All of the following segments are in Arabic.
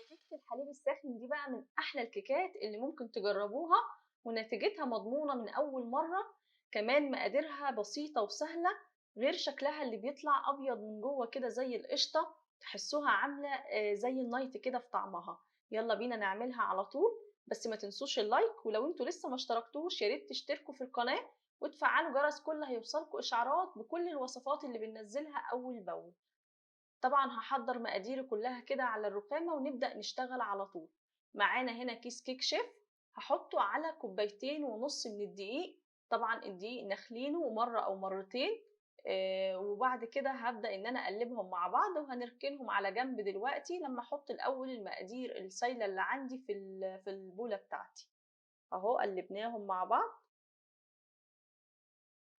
كيكة الحليب الساخن دي بقى من أحلى الكيكات اللي ممكن تجربوها، ونتيجتها مضمونة من أول مرة. كمان مقاديرها بسيطة وسهلة، غير شكلها اللي بيطلع أبيض من جوه كده زي القشطة، تحسوها عاملة زي النايت كده في طعمها. يلا بينا نعملها على طول. بس ما تنسوش اللايك، ولو انتوا لسه ما اشتركتوش ياريت تشتركوا في القناة وتفعلوا جرس كل هيوصلكوا إشعارات بكل الوصفات اللي بننزلها أول بأول. طبعا هحضر مقاديري كلها كده على الرخامة ونبدأ نشتغل على طول. معانا هنا كيس كيك شيف، هحطه على كوبايتين ونص من الدقيق. طبعا الدقيق نخلينه مرة أو مرتين. وبعد كده هبدأ إن أنا أقلبهم مع بعض وهنركنهم على جنب دلوقتي لما أحط الأول المقادير السايلة اللي عندي في البولة بتاعتي. أهو قلبناهم مع بعض.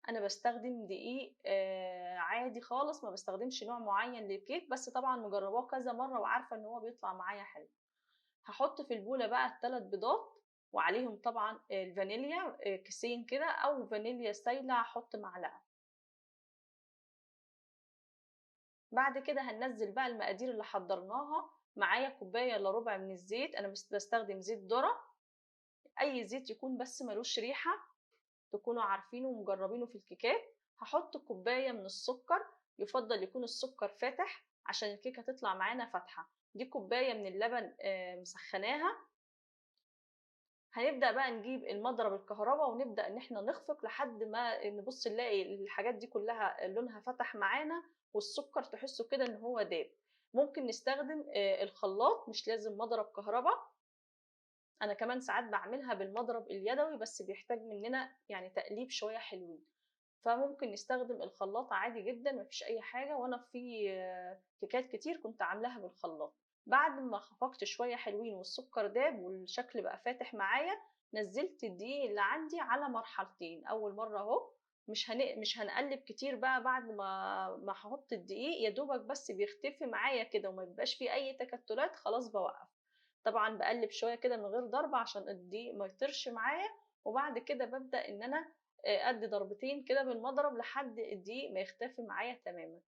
انا بستخدم دقيق عادي خالص، ما بستخدمش نوع معين للكيك، بس طبعا مجرباه كذا مره وعارفه ان هو بيطلع معايا حلو. هحط في البوله بقى الثلاث بيضات، وعليهم طبعا الفانيليا كيسين كده، او فانيليا سايله هحط معلقه. بعد كده هننزل بقى المقادير اللي حضرناها. معايا كوبايه الا ربع من الزيت، انا بستخدم زيت ذره، اي زيت يكون بس ملوش ريحه، تكونوا عارفينه ومجربينه في الكيكات. هحط كوباية من السكر، يفضل يكون السكر فاتح عشان الكيكة تطلع معانا فاتحة. دي كوباية من اللبن مسخناها. هنبدأ بقى نجيب المضرب الكهرباء ونبدأ ان احنا نخفق لحد ما نبص نلاقي الحاجات دي كلها لونها فتح معانا، والسكر تحسوا كده ان هو داب. ممكن نستخدم الخلاط، مش لازم مضرب كهرباء. انا كمان ساعات بعملها بالمضرب اليدوي بس بيحتاج مننا يعني تقليب شوية حلوين، فممكن نستخدم الخلاط عادي جدا مفيش اي حاجه. وانا في كيكات كتير كنت عاملاها بالخلاط. بعد ما خفقت شويه حلوين والسكر داب والشكل بقى فاتح معايا، نزلت الدقيق اللي عندي على مرحلتين. اول مره اهو، مش هنقلب كتير بقى. بعد ما هحط الدقيق يا دوبك بس بيختفي معايا كده وما بيبقاش فيه اي تكتلات، خلاص بوقف. طبعا بقلب شويه كده من غير ضربه عشان الدقيق ما يطرش معايا. وبعد كده ببدأ ان انا ادي ضربتين كده بالمضرب لحد الدقيق ما يختفي معايا تماما،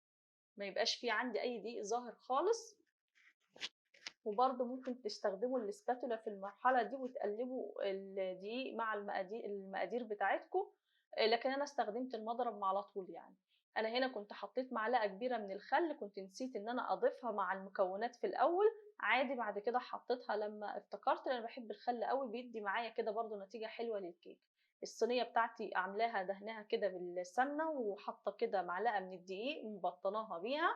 ما يبقاش فيه عندي اي دقيق ظاهر خالص. وبرده ممكن تستخدموا الاسباتولا في المرحله دي وتقلبوا الدقيق مع المقادير بتاعتكم. لكن انا استخدمت المضرب على طول يعني. انا هنا كنت حطيت معلقه كبيره من الخل، كنت نسيت ان انا اضيفها مع المكونات في الاول، عادي بعد كده حطيتها لما افتكرت، لان بحب الخل قوي بيدي معايا كده برده نتيجه حلوه للكيك. الصينيه بتاعتي عاملاها دهنها كده بالسمنه، وحاطه كده معلقه من الدقيق مبطناها بيها.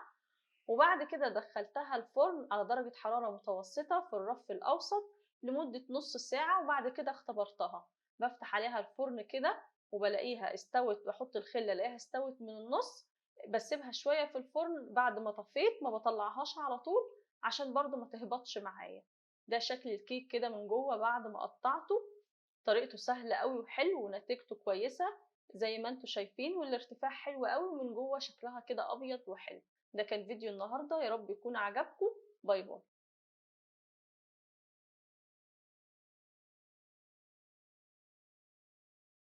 وبعد كده دخلتها الفرن على درجة حرارة متوسطة في الرف الأوسط لمدة نص ساعة، وبعد كده اختبرتها. بفتح عليها الفرن كده وبلاقيها استوت، بحط الخلة الاقيها استوت من النص. بسيبها شوية في الفرن، بعد ما طفيت ما بطلعهاش على طول عشان برضو ما تهبطش معايا. ده شكل الكيك كده من جوه بعد ما قطعته. طريقته سهلة قوي وحلو ونتيجته كويسة زي ما انتوا شايفين، والارتفاع حلو قوي ومن جوه شكلها كده ابيض وحلو. ده كان فيديو النهارده، يا رب يكون عجبكم. باي باي.